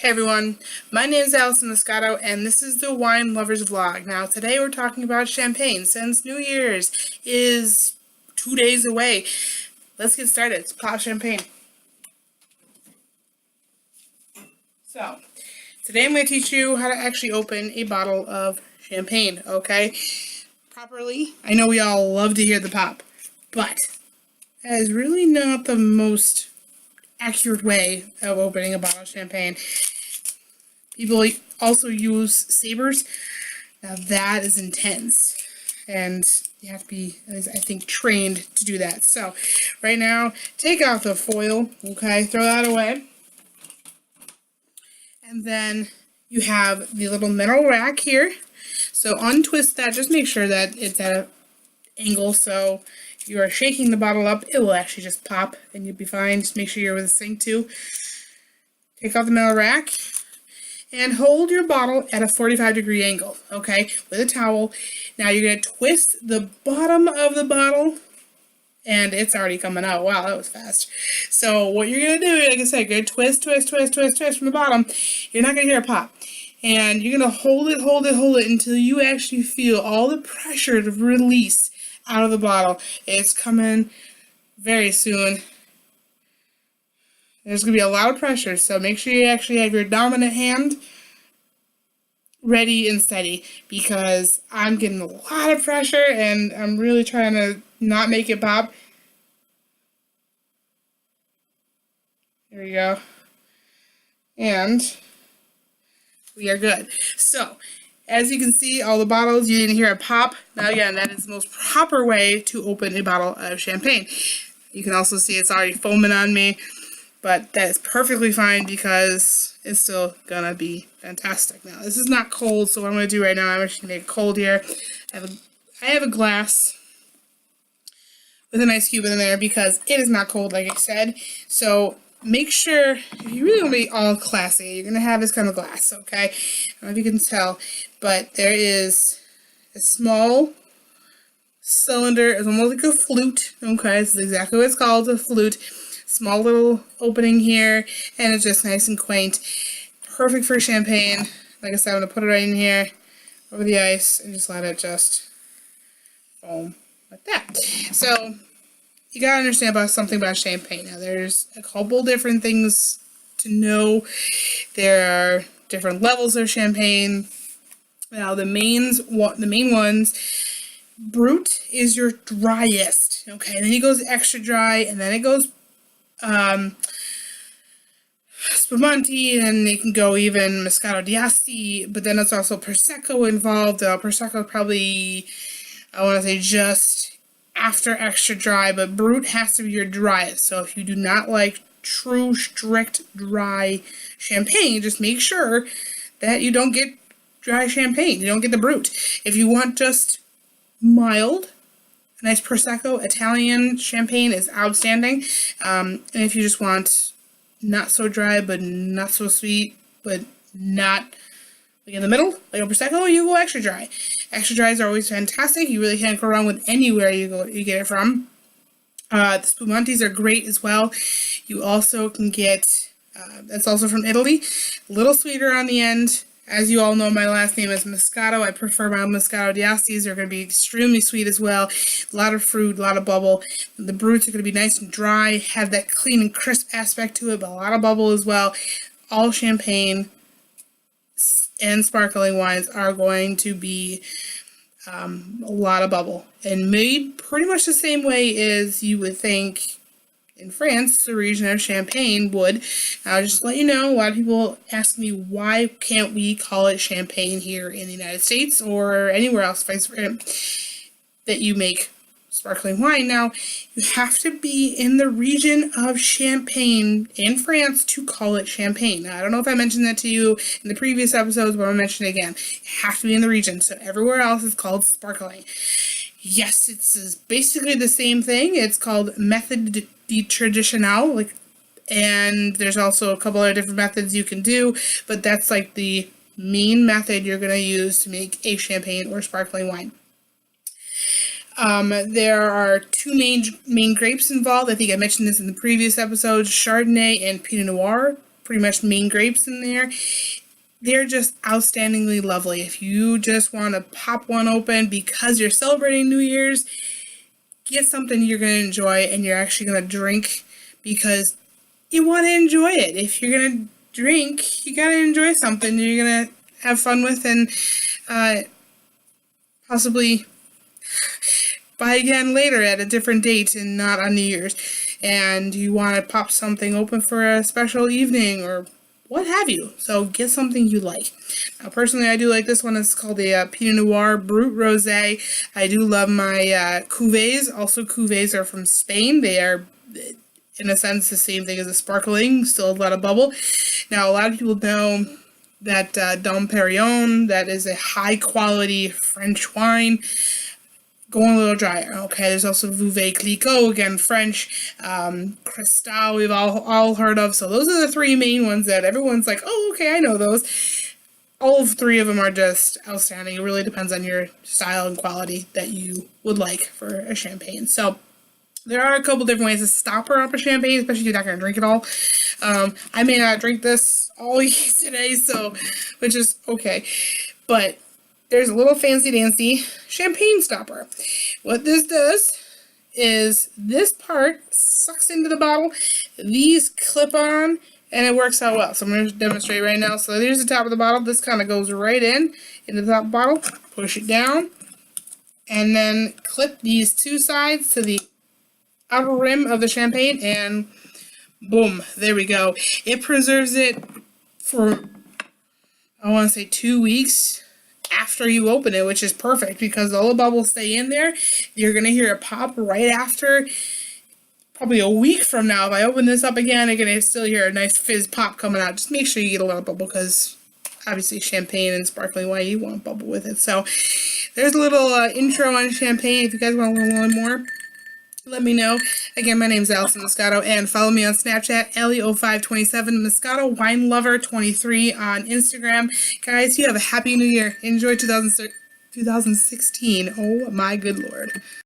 Hey everyone, my name is Allison Moscato and this is the Wine Lovers Vlog. Now today we're talking about champagne since New Year's is 2 days away. Let's get started. Let's pop champagne. So, today I'm going to teach you how to actually open a bottle of champagne, okay? Properly. I know we all love to hear the pop, but that is really not the most accurate way of opening a bottle of champagne. People also use sabers. Now that is intense, and you have to be, I think, trained to do that. So right now, take out the foil, okay, throw that away. And then you have the little metal rack here. So untwist that, just make sure that it's at an angle, so if you are shaking the bottle up, it will actually just pop and you'll be fine. Just make sure you're with the sink too. Take out the metal rack and hold your bottle at a 45-degree angle, okay, with a towel. Now you're going to twist the bottom of the bottle, and it's already coming out. Wow, that was fast. So what you're going to do, like I said, you're going to twist from the bottom. You're not going to hear a pop. And you're going to hold it until you actually feel all the pressure to release out of the bottle. It's coming very soon. There's going to be a lot of pressure, so make sure you actually have your dominant hand ready and steady, because I'm getting a lot of pressure and I'm really trying to not make it pop. There we go. And we are good. So, as you can see, all the bottles, you didn't hear a pop. Now again, that is the most proper way to open a bottle of champagne. You can also see it's already foaming on me. But that is perfectly fine because it's still gonna be fantastic. Now, this is not cold, so what I'm gonna do right now, I'm actually gonna make it cold here. I have a glass with an ice cube in there because it is not cold, like I said. So make sure, if you really want to be all classy, you're gonna have this kind of glass, okay? I don't know if you can tell, but there is a small cylinder. It's almost like a flute, okay? This is exactly what it's called, a flute. Small little opening here, and it's just nice and quaint. Perfect for champagne. Like I said, I'm going to put it right in here over the ice and just let it just foam like that. So, you got to understand something about champagne. Now, there's a couple different things to know. There are different levels of champagne. Now, the main ones, Brut is your driest, okay? And then it goes extra dry, and then it goes Spumante, and they can go even Moscato d'Asti, but then it's also Prosecco involved. Prosecco probably, I want to say, just after extra dry, but Brut has to be your driest. So if you do not like true, strict, dry champagne, just make sure that you don't get dry champagne. You don't get the Brut. If you want just mild, nice Prosecco, Italian champagne is outstanding. And if you just want not so dry, but not so sweet, but not like in the middle, like a Prosecco, you go extra dry. Extra dries are always fantastic. You really can't go wrong with anywhere you get it from. The Spumantes are great as well. You also can get, that's also from Italy, a little sweeter on the end. As you all know, my last name is Moscato. I prefer my Moscato d'Astis. They're going to be extremely sweet as well. A lot of fruit, a lot of bubble. The Bruts are going to be nice and dry, have that clean and crisp aspect to it, but a lot of bubble as well. All champagne and sparkling wines are going to be a lot of bubble, and made pretty much the same way as you would think in France, the region of Champagne would. Now, just to let you know, a lot of people ask me, why can't we call it champagne here in the United States or anywhere else that you make sparkling wine? Now, you have to be in the region of Champagne in France to call it champagne. Now, I don't know if I mentioned that to you in the previous episodes, but I'll mention it again. You have to be in the region, so everywhere else is called sparkling. Yes, it's basically the same thing. It's called Method de Traditionnel, and there's also a couple other different methods you can do, but that's like the main method you're going to use to make a champagne or sparkling wine. There are two main grapes involved. I think I mentioned this in the previous episodes, Chardonnay and Pinot Noir. pretty much main grapes in there. They're just outstandingly lovely. If you just want to pop one open because you're celebrating New Year's, get something you're going to enjoy and you're actually going to drink because you want to enjoy it. If you're going to drink, you got to enjoy something you're going to have fun with and possibly buy again later at a different date and not on New Year's. And you want to pop something open for a special evening or what have you. So get something you like. Now, personally, I do like this one. It's called the Pinot Noir Brut Rosé. I do love my cuvées. Also, cuvées are from Spain. They are, in a sense, the same thing as a sparkling. Still a lot of bubble. Now, a lot of people know that Dom Perignon, that is a high-quality French wine. Going a little drier. Okay, there's also Veuve Clicquot, again, French. Cristal, we've all heard of. So those are the three main ones that everyone's like, oh, okay, I know those. All three of them are just outstanding. It really depends on your style and quality that you would like for a champagne. So there are a couple different ways to stopper up a champagne, especially if you're not going to drink it all. I may not drink this all today, so, which is okay. But there's a little fancy-dancy champagne stopper. What this does is this part sucks into the bottle. These clip on, and it works out well. So I'm going to demonstrate right now. So there's the top of the bottle. This kind of goes right into the top of the bottle. Push it down, and then clip these two sides to the outer rim of the champagne, and boom, there we go. It preserves it for, I want to say, 2 weeks after you open it, which is perfect because all the bubbles stay in there. You're going to hear it pop right after. Probably a week from now, if I open this up again, you're going to still hear a nice fizz pop coming out. Just make sure you get a lot of bubble because obviously champagne and sparkling wine, you want bubble with it. So there's a little intro on champagne. If you guys want to learn more, let me know. Again, my name's Allison Moscato, and follow me on Snapchat, Ellie0527, Moscato Wine Lover 23 on Instagram. Guys, you have a happy new year. Enjoy 2016. Oh my good lord.